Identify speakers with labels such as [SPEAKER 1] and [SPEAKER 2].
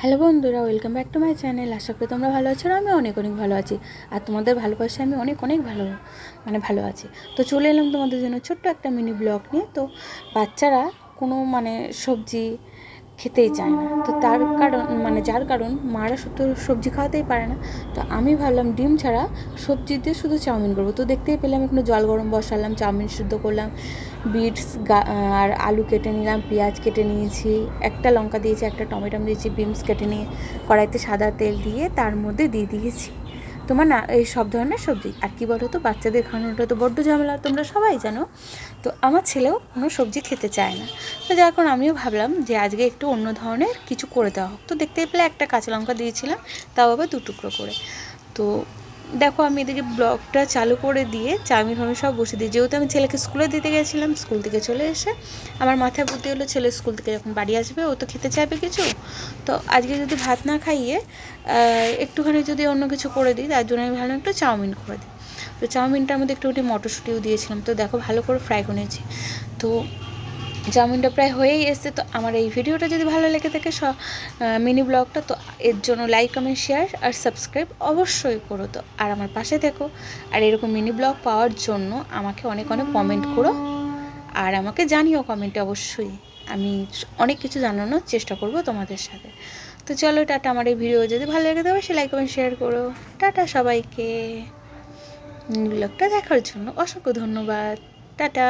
[SPEAKER 1] Hello বন্ধুরা, welcome back to my channel. আশা করি তোমরা ভালো আছো আর আমি অনেক অনেক ভালো আছি। আর তোমাদের ভালোবাসায় আমি অনেক অনেক ভালো আছি। তো চলে এলাম তোমাদের জন্য ছোট্ট একটা মিনি ব্লগ নিয়ে। তো বাচ্চারা কোনো সবজি খেতেই চায় না, তো তার কারণ যার কারণ মারা তো সবজি খাওয়াতেই পারে না। তো আমি ভাবলাম ডিম ছাড়া সবজি দিয়ে শুধু চাউমিন করবো। তো দেখতেই পেলাম একটু জল গরম বসালাম, চাউমিন সিদ্ধ করলাম, বিটস আর আলু কেটে নিলাম, পেঁয়াজ কেটে নিয়েছি, একটা লঙ্কা দিয়েছি, একটা টমেটো দিয়েছি, বিনস কেটে নিয়ে কড়াইতে সাদা তেল দিয়ে তার মধ্যে দিয়ে দিয়েছি তোমার এই সব ধরনের সবজি। আর কি বলো তো, বাচ্চাদের খাওয়ানোটা তো বড্ড ঝামেলা, তোমরা সবাই জানো। তো আমার ছেলেও কোনো সবজি খেতে চায় না। তো যার কারণ আমিও ভাবলাম যে আজকে একটু অন্য ধরনের কিছু করে দেওয়া হোক। তো দেখতেই পেলে একটা কাঁচা লঙ্কা দিয়েছিলাম, তাও আবার 2 টুকরো করে। তো দেখো আমি এদিকে ব্লগটা চালু করে দিয়ে চাউমিন সব বসে দিই। যেহেতু আমি ছেলেকে স্কুলে দিতে গেছিলাম, স্কুল থেকে চলে এসে আমার মাথায় বুদ্ধি হলো ছেলে স্কুল থেকে যখন বাড়ি আসবে ও তো খেতে চাইবে কিছু। তো আজকে যদি ভাত না খাইয়ে একটুখানি যদি অন্য কিছু করে দিই, তার জন্য আমি ভাবলাম একটু চাউমিন করে দিই। তো চাউমিনটার মধ্যে একটুখানি মটরশুঁটিও দিয়েছিলাম। তো দেখো ভালো করে ফ্রাই করে নিয়েছি। তো চাউমিনটা প্রায় হয়েই এসছে। তো আমার এই ভিডিওটা যদি ভালো লেগে থাকে মিনি ব্লগটা, তো এর জন্য লাইক কমেন্ট শেয়ার আর সাবস্ক্রাইব অবশ্যই করো। তো আর আমার পাশে থেকো। আর এরকম মিনি ব্লগ পাওয়ার জন্য আমাকে অনেক অনেক কমেন্ট করো, আর আমাকে জানিও কমেন্টে অবশ্যই। আমি অনেক কিছু জানানোর চেষ্টা করব তোমাদের সাথে। তো চলো টাটা। আমার এই ভিডিও যদি ভালো লেগে থাকে সে লাইক কমেন্ট শেয়ার করো। টাটা সবাইকে। মিনি ব্লগটা দেখার জন্য অসংখ্য ধন্যবাদ। টাটা।